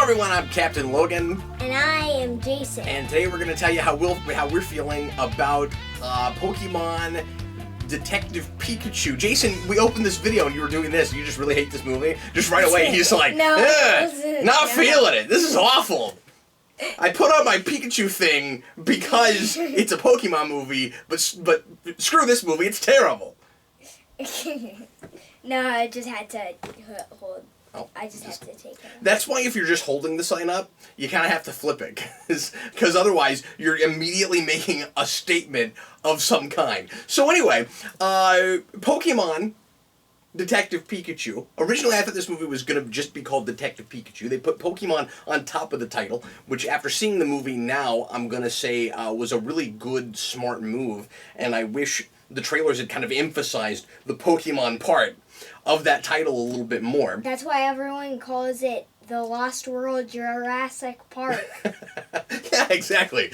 everyone, I'm Captain Logan. And I am Jayson. And today we're going to tell you how we're feeling about Pokemon Detective Pikachu. Jayson, we opened this video and you were doing this. You just really hate this movie? Just right away, he's like, not feeling it. This is awful. I put on my Pikachu thing because it's a Pokemon movie, but screw this movie, it's terrible. No, I just had to hold. Oh, I just have to take it. That's why if you're just holding the sign up, you kind of have to flip it, because otherwise you're immediately making a statement of some kind. So anyway, Pokemon Detective Pikachu. Originally I thought this movie was going to just be called Detective Pikachu. They put Pokemon on top of the title, which after seeing the movie now, I'm going to say was a really good, smart move, and I wish the trailers had kind of emphasized the Pokemon part of that title a little bit more. That's why everyone calls it the Lost World Jurassic Park. Yeah, exactly.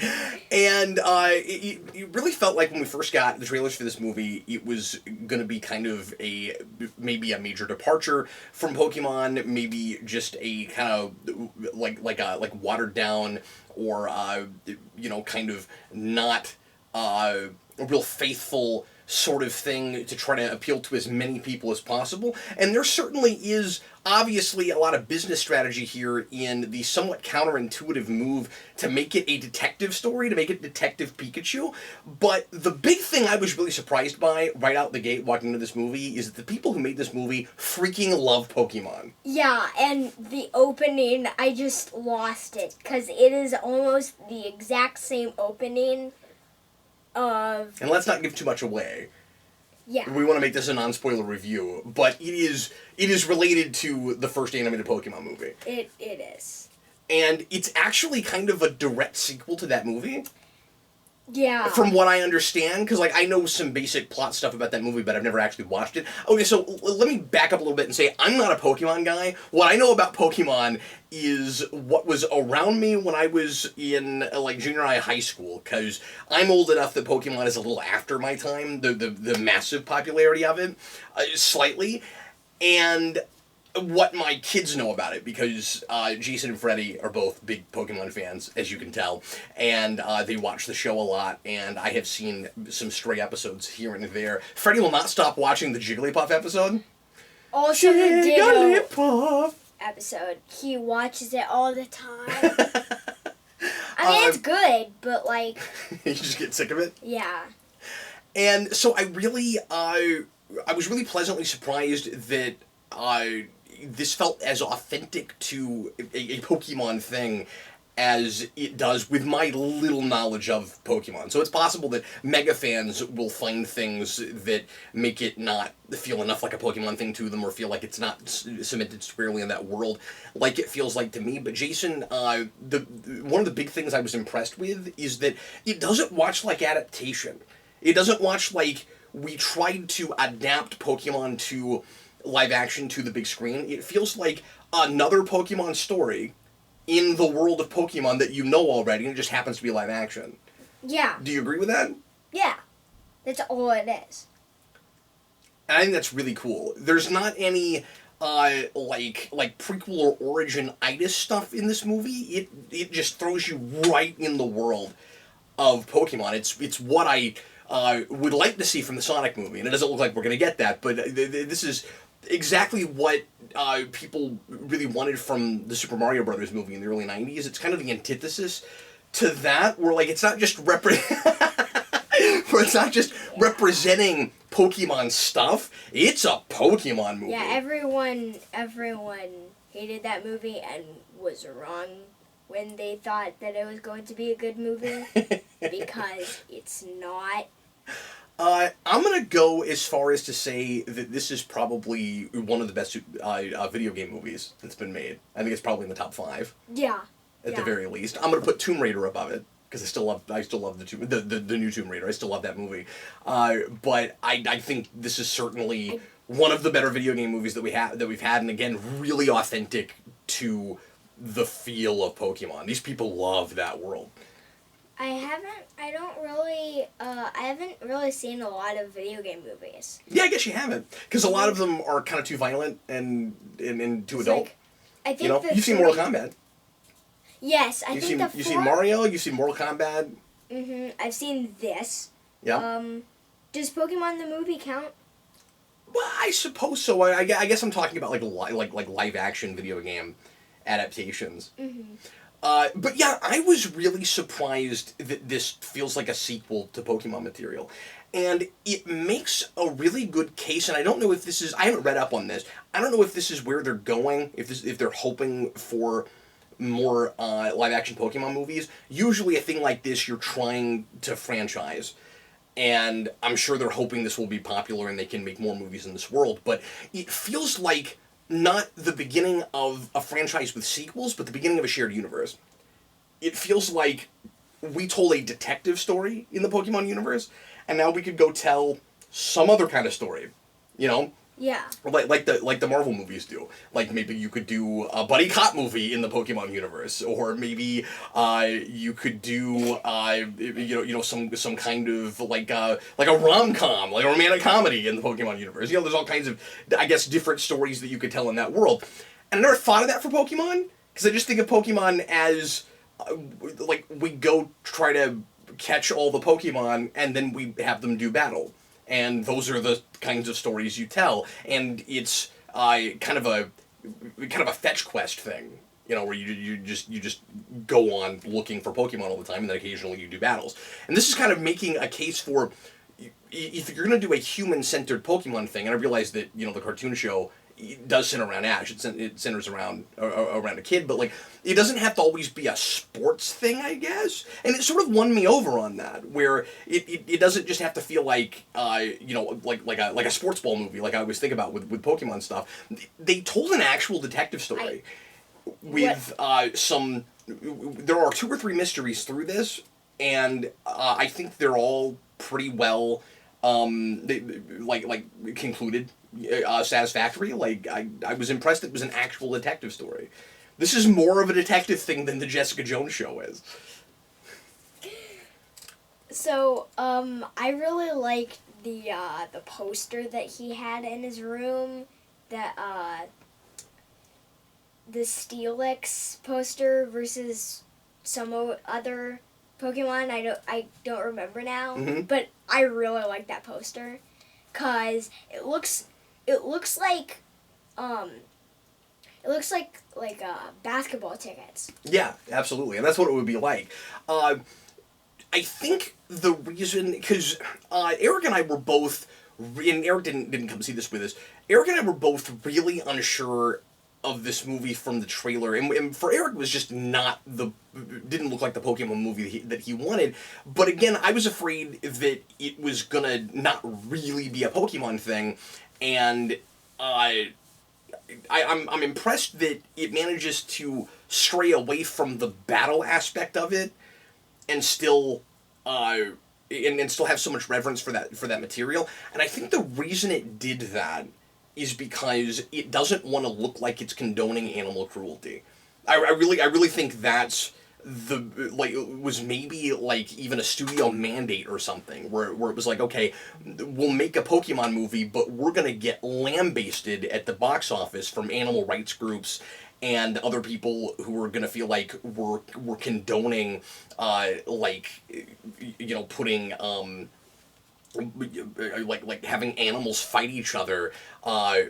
And it really felt like when we first got the trailers for this movie, it was going to be kind of maybe a major departure from Pokemon, maybe just a kind of like watered down or kind of not a real faithful sort of thing to try to appeal to as many people as possible. And there certainly is obviously a lot of business strategy here in the somewhat counterintuitive move to make it a detective story, to make it Detective Pikachu. But the big thing I was really surprised by right out the gate walking into this movie is that the people who made this movie freaking love Pokemon. Yeah, and the opening, I just lost it, because it is almost the exact same opening of... And let's not give too much away. Yeah. We want to make this a non-spoiler review, but it is related to the first animated Pokemon movie. It is. And it's actually kind of a direct sequel to that movie. Yeah. From what I understand, because I know some basic plot stuff about that movie, but I've never actually watched it. Okay, so let me back up a little bit and say I'm not a Pokemon guy. What I know about Pokemon is what was around me when I was in junior high school, because I'm old enough that Pokemon is a little after my time, the massive popularity of it, slightly, and what my kids know about it, because Jayson and Freddie are both big Pokemon fans, as you can tell, and they watch the show a lot, and I have seen some stray episodes here and there. Freddie will not stop watching the Jigglypuff episode. Also the Jigglypuff episode. He watches it all the time. I mean, it's good, but you just get sick of it? Yeah. And so I was really pleasantly surprised that this felt as authentic to a Pokemon thing as it does with my little knowledge of Pokemon. So it's possible that mega fans will find things that make it not feel enough like a Pokemon thing to them, or feel like it's not cemented squarely in that world like it feels like to me. But Jayson, one of the big things I was impressed with is that it doesn't watch like adaptation. It doesn't watch like we tried to adapt Pokemon to live action to the big screen. It feels like another Pokemon story in the world of Pokemon that you know already, and it just happens to be live action. Yeah. Do you agree with that? Yeah. That's all it is. And I think that's really cool. There's not any prequel or origin-itis stuff in this movie. It just throws you right in the world of Pokemon. It's what I would like to see from the Sonic movie, and it doesn't look like we're going to get that, but this is exactly what people really wanted from the Super Mario Brothers movie in the early 90s. It's kind of the antithesis to that, where it's not just representing Pokemon stuff. It's a Pokemon movie. Yeah, everyone hated that movie and was wrong when they thought that it was going to be a good movie, because it's not. I'm going to go as far as to say that this is probably one of the best video game movies that's been made. I think it's probably in the top 5. Yeah. At the very least. I'm going to put Tomb Raider above it, because I still love the new Tomb Raider. I still love that movie. But I think this is certainly one of the better video game movies that we've had, and again, really authentic to the feel of Pokemon. These people love that world. I haven't really seen a lot of video game movies. Yeah, I guess you haven't, because a lot of them are kind of too violent and too adult. I think you've seen Mortal Kombat. Yes, I think you seen Mario? You seen Mortal Kombat? I've seen this. Yeah. Does Pokemon the movie count? Well, I suppose so. I guess I'm talking about like live action video game adaptations. But yeah, I was really surprised that this feels like a sequel to Pokemon material. And it makes a really good case, and I don't know if this is, I haven't read up on this, I don't know if this is where they're going, if they're hoping for more live action Pokemon movies. Usually a thing like this you're trying to franchise. And I'm sure they're hoping this will be popular and they can make more movies in this world, but it feels like not the beginning of a franchise with sequels, but the beginning of a shared universe. It feels like we told a detective story in the Pokemon universe, and now we could go tell some other kind of story, you know? Yeah. Like the Marvel movies do. Like maybe you could do a buddy cop movie in the Pokemon universe, or maybe you could do some kind of like a rom-com, like a romantic comedy in the Pokemon universe. You know, there's all kinds of, I guess, different stories that you could tell in that world. And I never thought of that for Pokemon, because I just think of Pokemon as like we go try to catch all the Pokemon and then we have them do battle. And those are the kinds of stories you tell, and it's kind of a fetch quest thing, you know, where you just go on looking for Pokemon all the time, and then occasionally you do battles. And this is kind of making a case for, if you're going to do a human-centered Pokemon thing, and I realize that, you know, the cartoon show does center around Ash, it centers around a kid, but like it doesn't have to always be a sports thing, I guess. And it sort of won me over on that, where it doesn't just have to feel like like a sports ball movie, like I always think about with Pokemon stuff. They told an actual detective story with some. There are 2 or 3 mysteries through this, and I think they're all pretty well concluded. Satisfactory. Like I was impressed it was an actual detective story. This is more of a detective thing than the Jessica Jones show is. So, I really liked the poster that he had in his room, that the Steelix poster versus some other Pokemon. I don't remember now, but I really like that poster, 'cause it looks like basketball tickets. Yeah, absolutely, and that's what it would be like. I think the reason, because Eric and I were both, and Eric didn't come see this with us. Eric and I were both really unsure of this movie from the trailer, and for Eric it was just didn't look like the Pokemon movie that he wanted. But again, I was afraid that it was gonna not really be a Pokemon thing, and I'm impressed that it manages to stray away from the battle aspect of it, and still and still have so much reverence for that material. And I think the reason it did that is because it doesn't want to look like it's condoning animal cruelty. I really think that's was maybe like even a studio mandate or something, where it was like, okay, we'll make a Pokemon movie, but we're gonna get lambasted at the box office from animal rights groups and other people who are gonna feel like we're condoning putting like having animals fight each other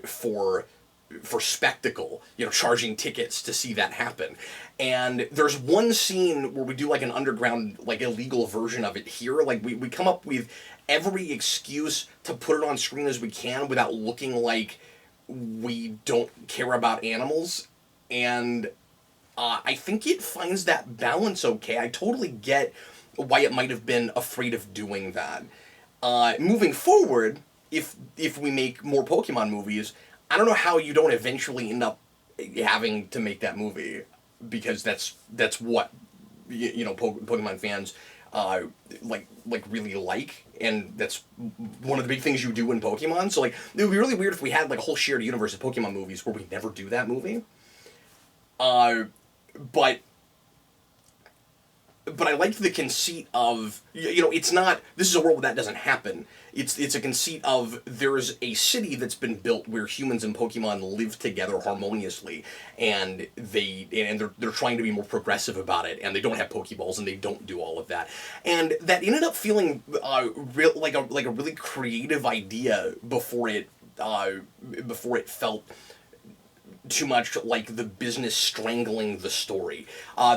for spectacle, charging tickets to see that happen. And there's one scene where we do like an underground, like illegal version of it here. Like we come up with every excuse to put it on screen as we can without looking like we don't care about animals. And I think it finds that balance okay. I totally get why it might have been afraid of doing that. Moving forward, if we make more Pokemon movies, I don't know how you don't eventually end up having to make that movie, because that's what Pokemon fans really like, and that's one of the big things you do in Pokemon. So like it would be really weird if we had like a whole shared universe of Pokemon movies where we never do that movie. But but I liked the conceit of, it's not, this is a world where that doesn't happen. It's a conceit of there's a city that's been built where humans and Pokemon live together harmoniously, and they're trying to be more progressive about it, and they don't have Pokeballs, and they don't do all of that, and that ended up feeling like a really creative idea before it felt too much like the business strangling the story.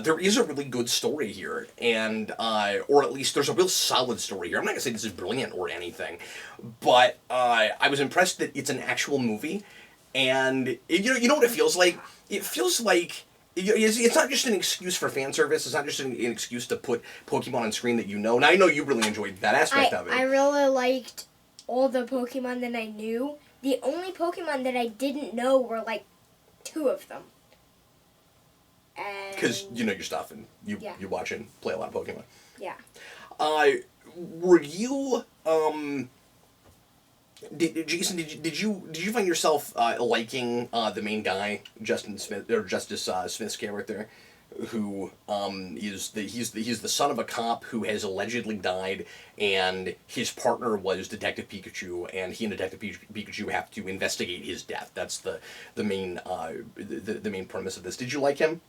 There is a really good story here, and or at least there's a real solid story here. I'm not gonna say this is brilliant or anything, but I was impressed that it's an actual movie, and you know what it feels like? It feels like it's not just an excuse for fan service. It's not just an excuse to put Pokemon on screen that you know. And I know you really enjoyed that aspect of it. I really liked all the Pokemon that I knew. The only Pokemon that I didn't know were like 2 of them. Because you know your stuff and you watch and play a lot of Pokemon. Yeah. Were you did you find yourself liking the main guy, Justice Smith's character, who he's the son of a cop who has allegedly died, and his partner was Detective Pikachu, and he and Detective Pikachu have to investigate his death. That's the main the main premise of this. Did you like him?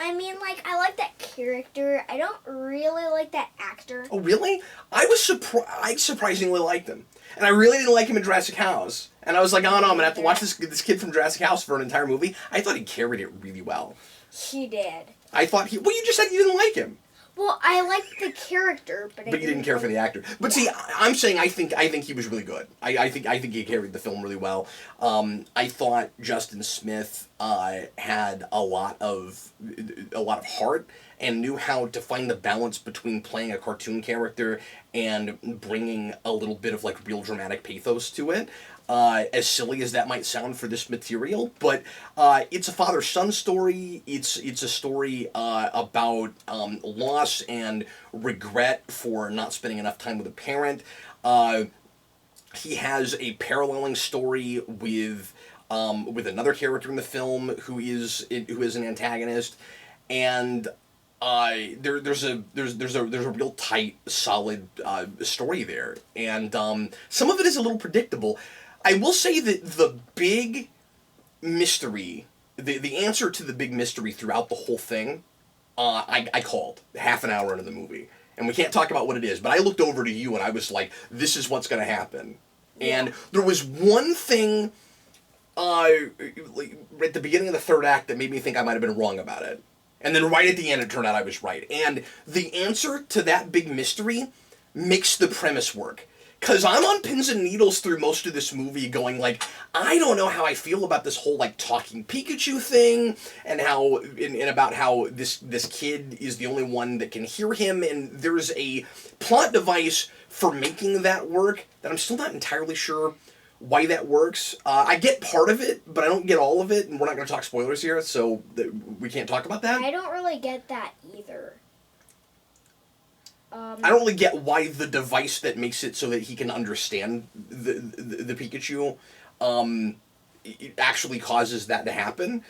I mean, like, I like that character. I don't really like that actor. Oh, really? I surprisingly liked him. And I really didn't like him in Jurassic House. And I was like, oh no, I'm gonna have to watch this kid from Jurassic House for an entire movie. I thought he carried it really well. He did. I thought well, you just said you didn't like him. Well, I liked the character, but you didn't care for the actor. But see, I'm saying I think he was really good. I think he carried the film really well. I thought Justin Smith had a lot of heart and knew how to find the balance between playing a cartoon character and bringing a little bit of like real dramatic pathos to it. As silly as that might sound for this material, but it's a father-son story. It's a story about loss and regret for not spending enough time with a parent. He has a paralleling story with another character in the film who is an antagonist, and there's a real tight, solid story there, and some of it is a little predictable. I will say that the big mystery, the answer to the big mystery throughout the whole thing, I called half an hour into the movie. And we can't talk about what it is, but I looked over to you and I was like, this is what's going to happen. Yeah. And there was one thing at the beginning of the third act that made me think I might have been wrong about it. And then right at the end, it turned out I was right. And the answer to that big mystery makes the premise work. Because I'm on pins and needles through most of this movie going like, I don't know how I feel about this whole like talking Pikachu thing, and how and about how this kid is the only one that can hear him, and there's a plot device for making that work that I'm still not entirely sure why that works. I get part of it, but I don't get all of it, and we're not going to talk spoilers here, so we can't talk about that. I don't really get that either. I don't really get why the device that makes it so that he can understand the Pikachu it actually causes that to happen.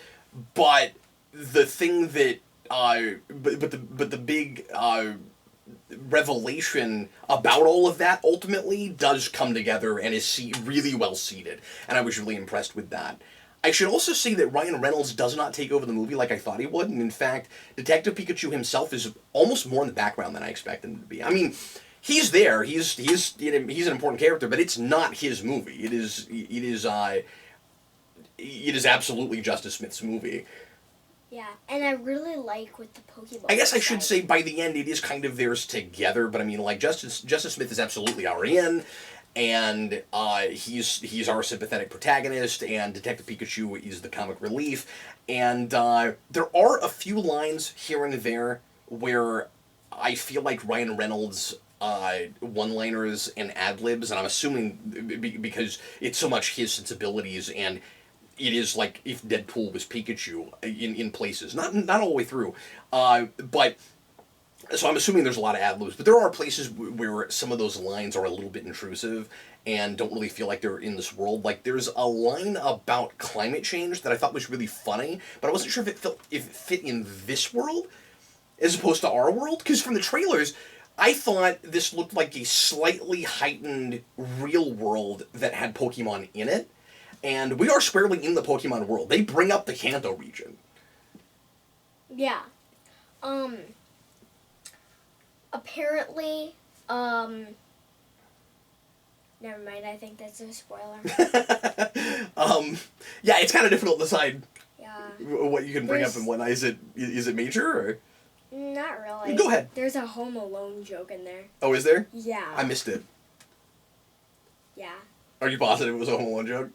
But the thing that but the big revelation about all of that ultimately does come together and is really well seated, and I was really impressed with that. I should also say that Ryan Reynolds does not take over the movie like I thought he would, and in fact, Detective Pikachu himself is almost more in the background than I expected him to be. I mean, he's there, he's an important character, but it's not his movie. It is absolutely Justice Smith's movie. Yeah, and I really like with the Pokeball. I guess I should say by the end it is kind of theirs together, but I mean, like, Justice Smith is absolutely our in. And he's our sympathetic protagonist, and Detective Pikachu is the comic relief. And there are a few lines here and there where I feel like Ryan Reynolds' one-liners and ad-libs, and I'm assuming because it's so much his sensibilities, and it is like if Deadpool was Pikachu in places. Not all the way through, but... So I'm assuming there's a lot of ad-libs, but there are places where some of those lines are a little bit intrusive and don't really feel like they're in this world. Like, there's a line about climate change that I thought was really funny, but I wasn't sure if it fit in this world. as opposed to our world. Because from the trailers, I thought this looked like a slightly heightened real world that had Pokemon in it. And we are squarely in the Pokemon world. They bring up the Kanto region. Yeah. Apparently, never mind, I think that's a spoiler. Yeah, it's kind of difficult to decide Yeah. what you can bring up and whatnot. Is it major, or? Not really. Go ahead. There's a Home Alone joke in there. Oh, is there? Yeah. I missed it. Yeah. Are you positive it was a Home Alone joke?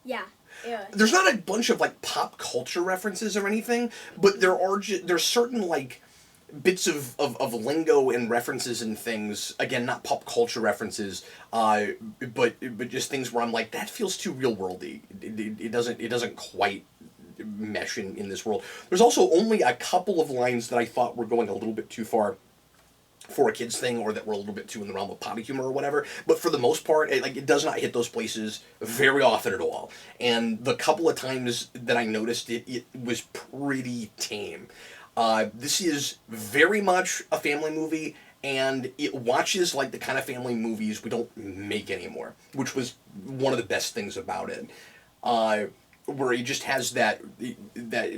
Yeah. Yeah. There's not a bunch of, like, pop culture references or anything, but there's certain, like, bits of lingo and references and things, again, not pop culture references, but just things where I'm like, that feels too real worldy. It doesn't quite mesh in this world. There's also only a couple of lines that I thought were going a little bit too far for a kid's thing, or that were a little bit too in the realm of potty humor or whatever. But for the most part, it does not hit those places very often at all. And the couple of times that I noticed it, it was pretty tame. This is very much a family movie, and it watches like the kind of family movies we don't make anymore, which was one of the best things about it. Where it just has that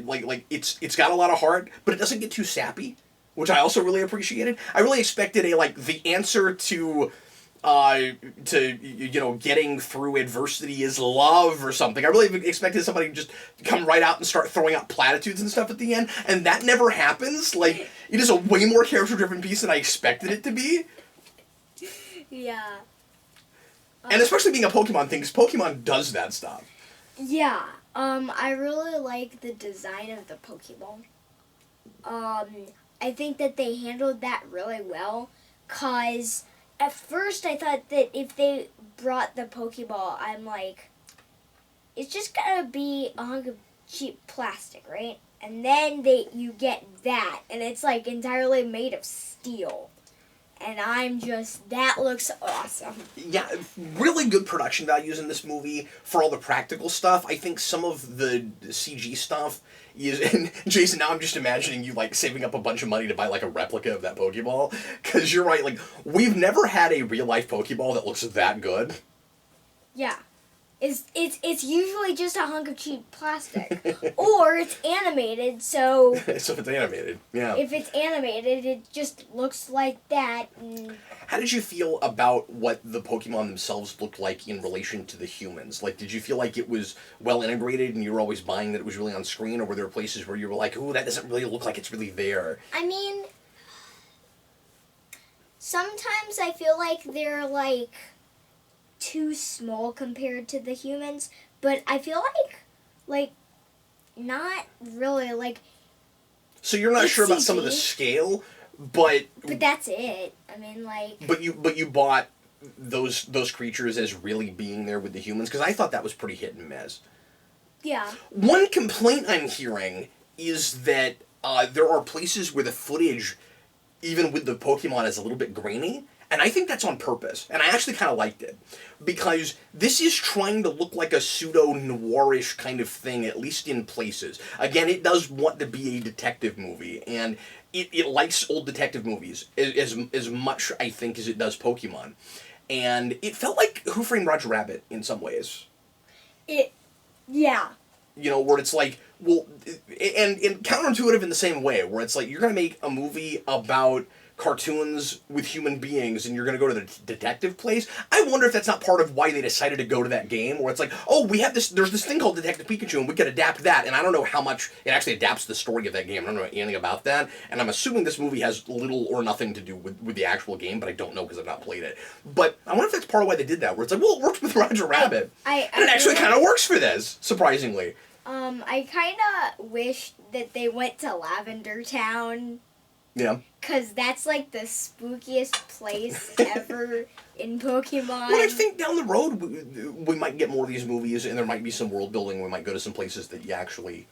like it's got a lot of heart, but it doesn't get too sappy, which I also really appreciated. I really expected the answer to getting through adversity is love or something. I really expected somebody to just come right out and start throwing out platitudes and stuff at the end, and that never happens. Like, it is a way more character-driven piece than I expected it to be. Yeah. And especially being a Pokemon thing, because Pokemon does that stuff. Yeah. I really like the design of the Pokeball. I think that they handled that really well, 'cause at first I thought that if they brought the Pokeball, I'm like, it's just gonna be a hunk of cheap plastic, right? And then you get that, and it's like entirely made of steel. And I'm just, that looks awesome. Yeah, really good production values in this movie for all the practical stuff. I think some of the CG stuff is, and Jason, now I'm just imagining you like saving up a bunch of money to buy like a replica of that Pokeball. Because you're right, like, we've never had a real life Pokeball that looks that good. Yeah. It's usually just a hunk of cheap plastic. Or it's animated, so... So if it's animated, yeah. If it's animated, it just looks like that. How did you feel about what the Pokemon themselves looked like in relation to the humans? Like, did you feel like it was well integrated and you were always buying that it was really on screen, or were there places where you were like, ooh, that doesn't really look like it's really there? I mean, sometimes I feel like they're like too small compared to the humans, but I feel like not really, like... So you're not sure about CG. some of the scale, but... But that's it. I mean, like... But you bought those creatures as really being there with the humans? Because I thought that was pretty hit and miss. Yeah. One complaint I'm hearing is that there are places where the footage, even with the Pokemon, is a little bit grainy. And I think that's on purpose. And I actually kind of liked it. Because this is trying to look like a pseudo-noirish kind of thing, at least in places. Again, it does want to be a detective movie. And it likes old detective movies as much, I think, as it does Pokemon. And it felt like Who Framed Roger Rabbit in some ways. Yeah. You know, where it's like, well, and counterintuitive in the same way, where it's like, you're going to make a movie about cartoons with human beings and you're going to go to the detective place. I wonder if that's not part of why they decided to go to that game, where it's like, oh, there's this thing called Detective Pikachu and we could adapt that, and I don't know how much it actually adapts the story of that game. I don't know anything about that, and I'm assuming this movie has little or nothing to do with the actual game, but I don't know because I've not played it. But I wonder if that's part of why they did that, where it's like, well, it worked with Roger Rabbit. And it actually kind of works for this, surprisingly. I kind of wish that they went to Lavender Town. Yeah. Because that's like the spookiest place ever in Pokemon. Well, I think down the road we might get more of these movies, and there might be some world building. We might go to some places that you actually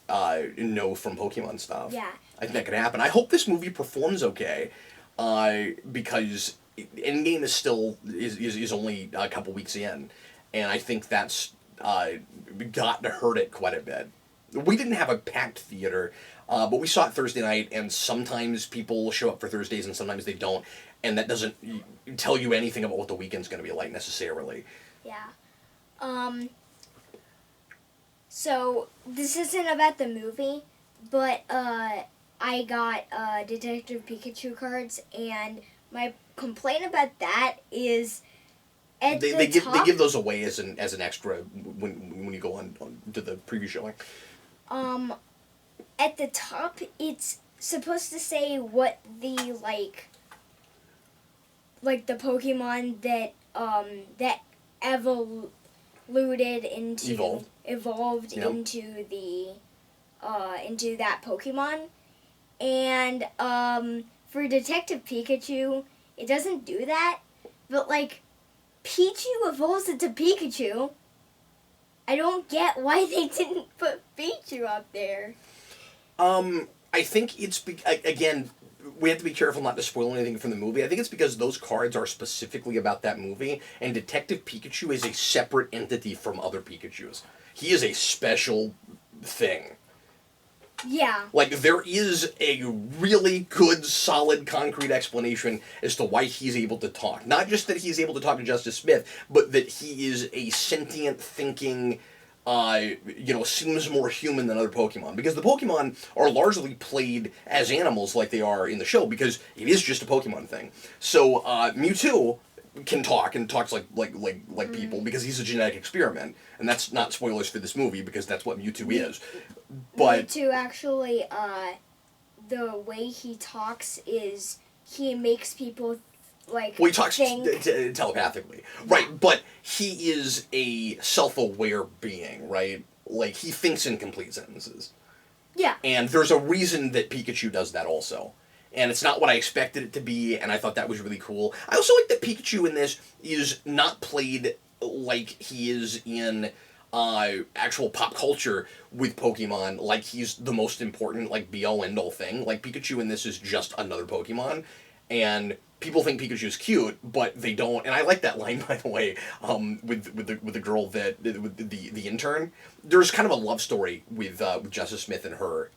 know from Pokemon stuff. Yeah. I think that could happen. I hope this movie performs okay, because Endgame is still is only a couple weeks in, and I think that's got to hurt it quite a bit. we didn't have a packed theater, but we saw it Thursday night, and sometimes people show up for Thursdays and sometimes they don't, and that doesn't tell you anything about what the weekend's going to be like necessarily. Yeah. So this isn't about the movie, but I got Detective Pikachu cards, and my complaint about that is They give those away as an extra when you go on to the preview showing. At the top, it's supposed to say what the like the Pokemon that that evolved Yep. into the into that Pokemon, and for Detective Pikachu, it doesn't do that, but like Pichu evolves into Pikachu. I don't get why they didn't put Pichu up there. I think it's again, we have to be careful not to spoil anything from the movie. I think it's because those cards are specifically about that movie, and Detective Pikachu is a separate entity from other Pikachus. He is a special thing. Yeah. Like, there is a really good, solid, concrete explanation as to why he's able to talk. Not just that he's able to talk to Justice Smith, but that he is a sentient, thinking, seems more human than other Pokemon. Because the Pokemon are largely played as animals like they are in the show, because it is just a Pokemon thing. So, Mewtwo can talk, and talks like people, because he's a genetic experiment. And that's not spoilers for this movie, because that's what Mewtwo is. But Mewtwo actually, the way he talks is he makes people well, he talks telepathically, right? But he is a self-aware being, right? Like, he thinks in complete sentences. Yeah. And there's a reason that Pikachu does that also. And it's not what I expected it to be, and I thought that was really cool. I also like that Pikachu in this is not played like he is in actual pop culture with Pokemon, like he's the most important, like, be-all, end-all thing. Like, Pikachu in this is just another Pokemon, and people think Pikachu's cute, but they don't. And I like that line, by the way, with the girl with the intern. There's kind of a love story with Justice Smith and her.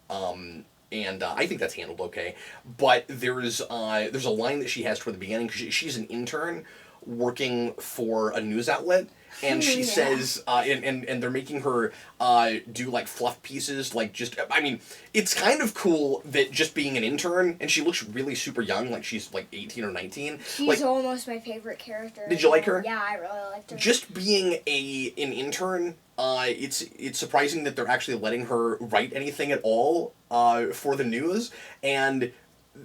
And I think that's handled okay. But there's a line that she has toward the beginning. She's an intern working for a news outlet, and she says, and they're making her do, like, fluff pieces, like, just, I mean, it's kind of cool that just being an intern, and she looks really super young, like she's, like, 18 or 19. She's like, almost my favorite character. Did you like her? Yeah, I really liked her. Just being an intern, it's surprising that they're actually letting her write anything at all for the news, and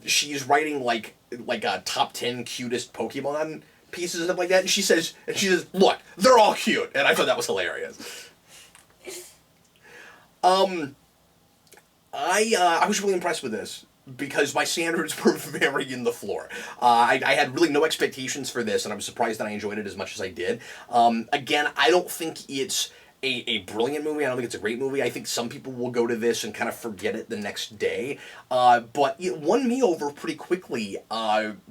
she's writing, like a top 10 cutest Pokemon pieces and stuff like that, and she says, look, they're all cute, and I thought that was hilarious. I was really impressed with this, because my standards were very in the floor. I had really no expectations for this, and I was surprised that I enjoyed it as much as I did. Again, I don't think it's a brilliant movie. I don't think it's a great movie. I think some people will go to this and kind of forget it the next day. But it won me over pretty quickly,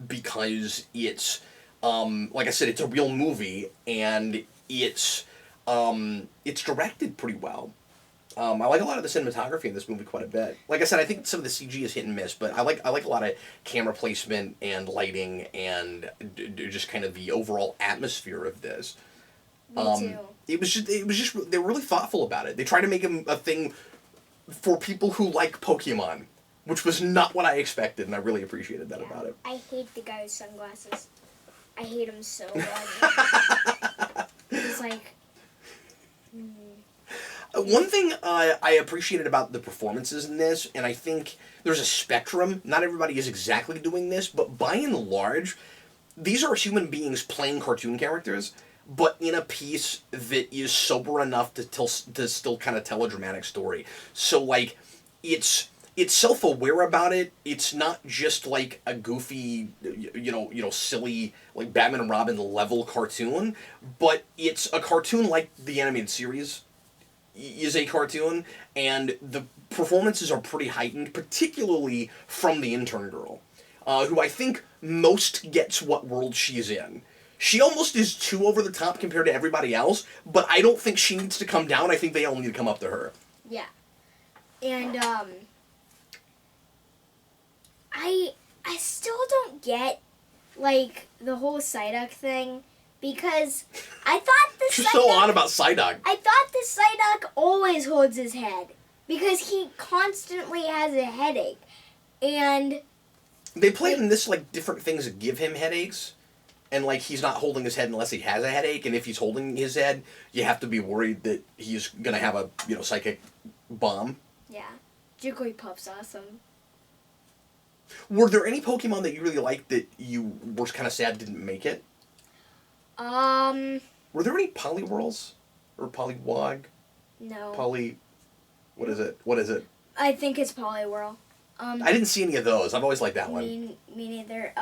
because it's, like I said, it's a real movie, and it's directed pretty well. I like a lot of the cinematography in this movie quite a bit. Like I said, I think some of the CG is hit and miss, but I like a lot of camera placement and lighting and just kind of the overall atmosphere of this. Me too. It was just they were really thoughtful about it. They tried to make a thing for people who like Pokemon, which was not what I expected, and I really appreciated that about it. I hate the guy with sunglasses. I hate him so much. He's like... One thing I appreciated about the performances in this, and I think there's a spectrum, not everybody is exactly doing this, but by and large, these are human beings playing cartoon characters, but in a piece that is sober enough to still kind of tell a dramatic story. So, like, it's self-aware about it. It's not just like a goofy, silly, like Batman and Robin level cartoon, but it's a cartoon like the animated series is a cartoon, and the performances are pretty heightened, particularly from the intern girl, who I think most gets what world she's in. She almost is too over the top compared to everybody else, but I don't think she needs to come down. I think they all need to come up to her. Yeah. And I still don't get like the whole Psyduck thing because I thought the You're so on about Psyduck. I thought the Psyduck always holds his head because he constantly has a headache, and they played in this like different things that give him headaches, and like he's not holding his head unless he has a headache, and if he's holding his head, you have to be worried that he's gonna have a psychic bomb. Yeah, Jigglypuff's awesome. Were there any Pokemon that you really liked that you were kind of sad didn't make it? Were there any Poliwhirls? Or Poliwag? No. What is it? What is it? I think it's Poliwhirl. I didn't see any of those. I've always liked that one. Me neither.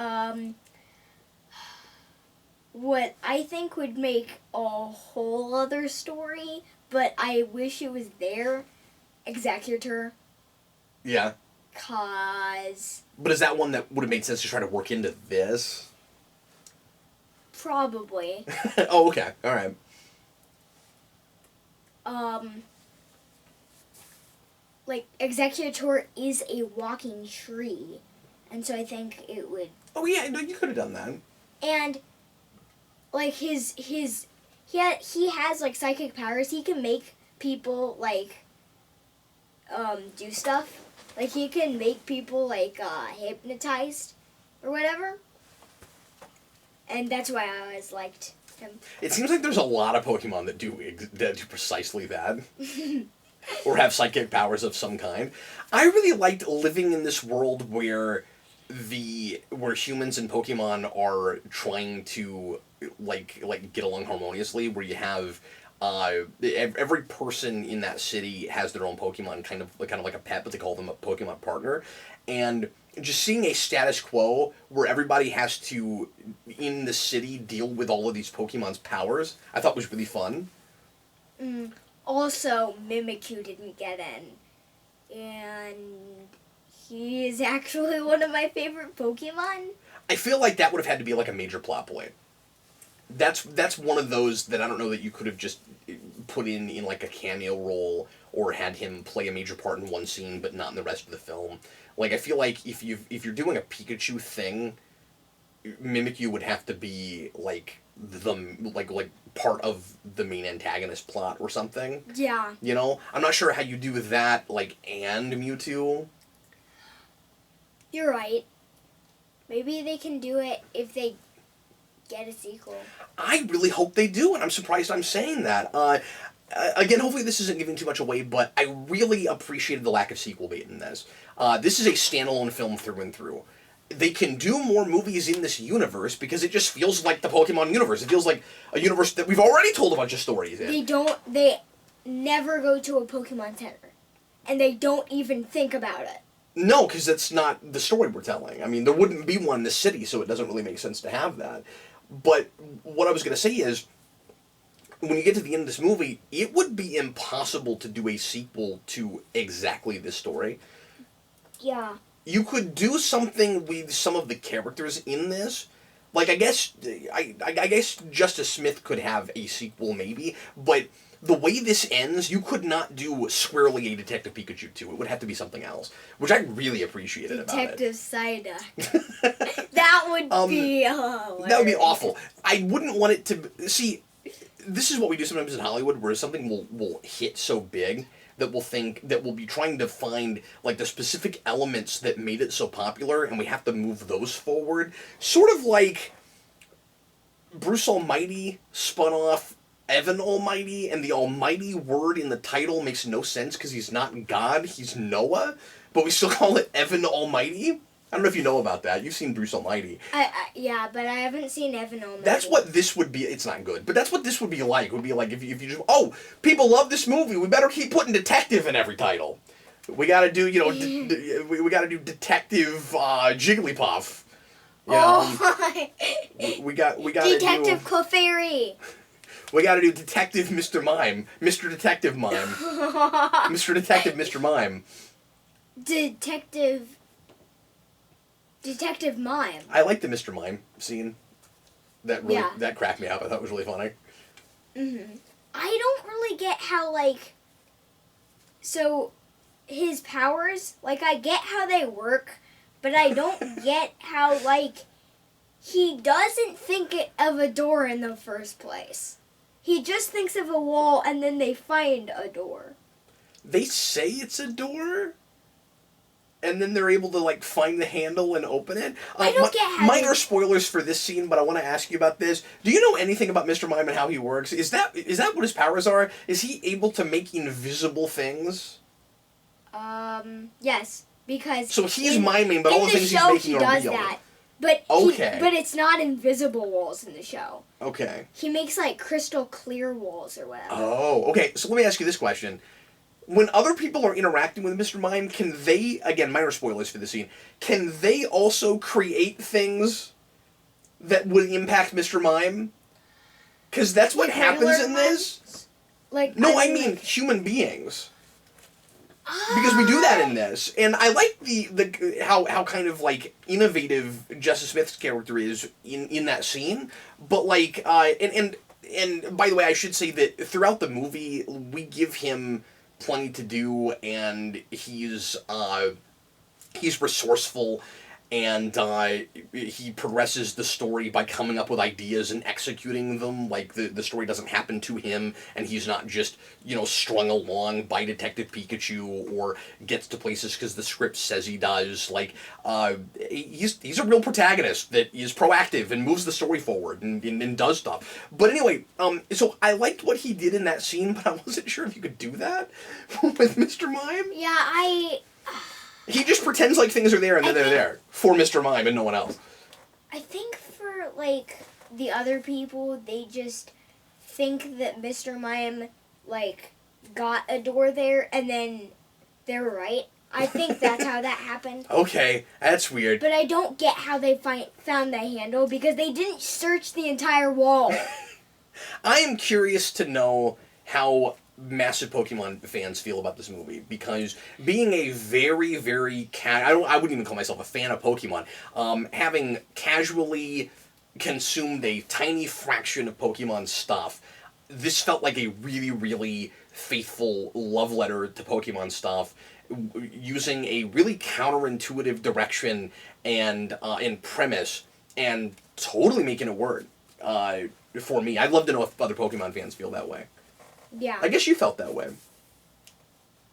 What I think would make a whole other story, but I wish it was there, Executor. Yeah. Cause... But is that one that would have made sense to try to work into this? Probably. Oh, okay. All right. Like, Executor is a walking tree, and so I think it would... Oh, yeah, no, you could have done that. And, like, he has, like, psychic powers. He can make people, like, do stuff. Like, he can make people, like, hypnotized or whatever. And that's why I always liked him. It seems like there's a lot of Pokemon that do precisely that. Or have psychic powers of some kind. I really liked living in this world where humans and Pokemon are trying to like get along harmoniously, where you have every person in that city has their own Pokemon, kind of like a pet, but they call them a Pokemon partner. And just seeing a status quo where everybody has to, in the city, deal with all of these Pokemon's powers, I thought was really fun. Also, Mimikyu didn't get in. And he is actually one of my favorite Pokemon. I feel like that would have had to be like a major plot point. That's one of those that I don't know that you could have just put in like a cameo role or had him play a major part in one scene but not in the rest of the film. Like, I feel like if you're doing a Pikachu thing, Mimikyu would have to be like like part of the main antagonist plot or something. Yeah. You know? I'm not sure how you do that, like, and Mewtwo. You're right. Maybe they can do it if they get a sequel. I really hope they do, and I'm surprised I'm saying that. Again, hopefully this isn't giving too much away, but I really appreciated the lack of sequel bait in this. This is a standalone film through and through. They can do more movies in this universe because it just feels like the Pokemon universe. It feels like a universe that we've already told a bunch of stories in. They never go to a Pokemon Center. And they don't even think about it. No, because that's not the story we're telling. I mean, there wouldn't be one in the city, so it doesn't really make sense to have that. But what I was going to say is, when you get to the end of this movie, it would be impossible to do a sequel to exactly this story. Yeah. You could do something with some of the characters in this. Like, I guess Justice Smith could have a sequel, maybe, but the way this ends, you could not do squarely a Detective Pikachu 2. It would have to be something else, which I really appreciated about it. Detective Psyduck. That would be hilarious. That would be awful. I wouldn't want it to... See, this is what we do sometimes in Hollywood, where something will hit so big that we'll be trying to find like the specific elements that made it so popular, and we have to move those forward. Sort of like Bruce Almighty spun off Evan Almighty, and the Almighty word in the title makes no sense because he's not God, he's Noah, but we still call it Evan Almighty. I don't know if you know about that. You've seen Bruce Almighty. Yeah, but I haven't seen Evan Almighty. That's what this would be. It's not good, but that's what this would be like. It would be like if you just, people love this movie, we better keep putting detective in every title. We gotta do, we gotta do Detective Jigglypuff. You know, we gotta Detective Clefairy. We gotta do Detective Mr. Mime. Mr. Detective Mime. Mr. Detective Mr. Mime. Detective Mime. I like the Mr. Mime scene. That cracked me up. I thought it was really funny. I don't really get how, like... So, his powers, like, I get how they work, but I don't get how, like, he doesn't think of a door in the first place. He just thinks of a wall, and then they find a door. They say it's a door, and then they're able to, like, find the handle and open it. I don't get how minor spoilers for this scene, but I want to ask you about this. Do you know anything about Mr. Mime and how he works? Is that what his powers are? Is he able to make invisible things? Yes, because... So he's miming, but all the things he's making are real. In the show, he does that. But but it's not invisible walls in the show. Okay. He makes, like, crystal clear walls or whatever. Oh, okay. So let me ask you this question. When other people are interacting with Mr. Mime, can they, again, minor spoilers for the scene, can they also create things that would impact Mr. Mime? Because that's what happens in this. Like, No, I mean human beings. Because we do that in this, and I like the how kind of, like, innovative Justice Smith's character is in that scene. But, like, and by the way, I should say that throughout the movie we give him plenty to do, and he's resourceful, and he progresses the story by coming up with ideas and executing them. Like, the story doesn't happen to him, and he's not just, strung along by Detective Pikachu or gets to places because the script says he does. Like, he's a real protagonist that is proactive and moves the story forward and does stuff. But anyway, so I liked what he did in that scene, but I wasn't sure if you could do that with Mr. Mime. Yeah, He just pretends like things are there and then they're there for Mr. Mime and no one else. I think for, like, the other people, they just think that Mr. Mime, like, got a door there and then they're right. I think that's how that happened. Okay, that's weird. But I don't get how they found the handle because they didn't search the entire wall. I am curious to know how massive Pokemon fans feel about this movie, because being a very, very I wouldn't even call myself a fan of Pokemon, having casually consumed a tiny fraction of Pokemon stuff, this felt like a really, really faithful love letter to Pokemon stuff, using a really counterintuitive direction and premise, and totally making it work for me. I'd love to know if other Pokemon fans feel that way. Yeah. I guess you felt that way.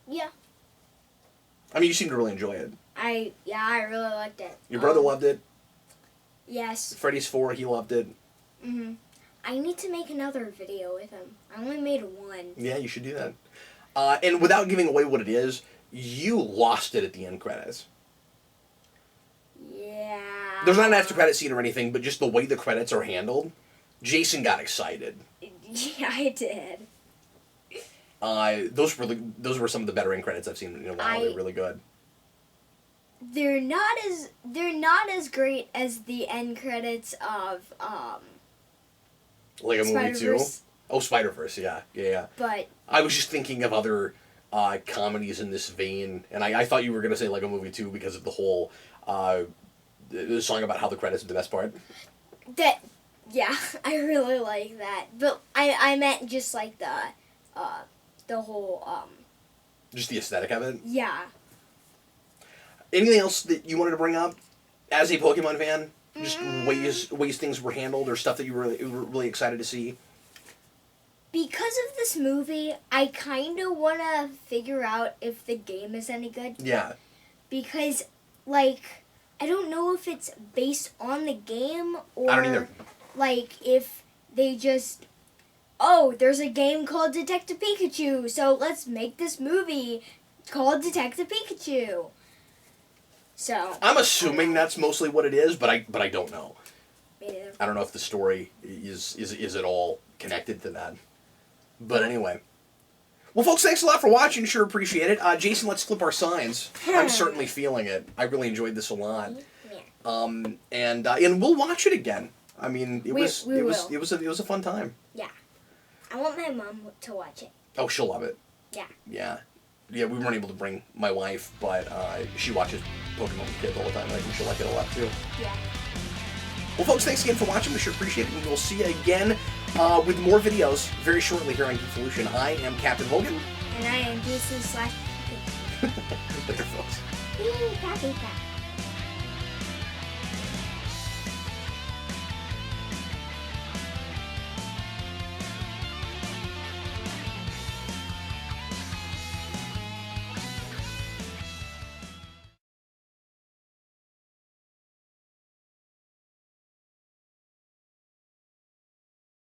Yeah. I mean, you seemed to really enjoy it. I really liked it. Your brother loved it? Yes. Freddy's 4, he loved it. Mm-hmm. I need to make another video with him. I only made one. Yeah, you should do that. And without giving away what it is, you lost it at the end credits. Yeah. There's not an after credit scene or anything, but just the way the credits are handled, Jayson got excited. Yeah, I did. Those were some of the better end credits I've seen in a while. They're really good. They're not as great as the end credits of Like a movie too? Oh, Spider-Verse, yeah. But I was just thinking of other comedies in this vein, and I thought you were gonna say Lego Movie 2 because of the whole the song about how the credits are the best part. Yeah, I really like that. But I meant just like the whole Just the aesthetic of it? Yeah. Anything else that you wanted to bring up as a Pokemon fan? Just ways things were handled, or stuff that you were really excited to see? Because of this movie, I kind of want to figure out if the game is any good. Yeah. Because, like, I don't know if it's based on the game or, I don't either. Like, if they just, oh, there's a game called Detective Pikachu, so let's make this movie called Detective Pikachu. So I'm assuming that's mostly what it is, but I don't know. Me neither. I don't know if the story is at all connected to that. But anyway. Well, folks, thanks a lot for watching. Sure appreciate it. Jayson, let's flip our signs. I'm certainly feeling it. I really enjoyed this a lot. Yeah. And we'll watch it again. I mean, it was a fun time. Yeah. I want my mom to watch it. Oh, she'll love it. Yeah. Yeah. Yeah, we weren't able to bring my wife, but she watches Pokemon with kids all the time, and I think she'll like it a lot too. Yeah. Well, folks, thanks again for watching. We sure appreciate it, and we'll see you again with more videos very shortly here on Geekvolution. I am Captain Logan. And I am Jayson / Later, folks. Pika, Pika.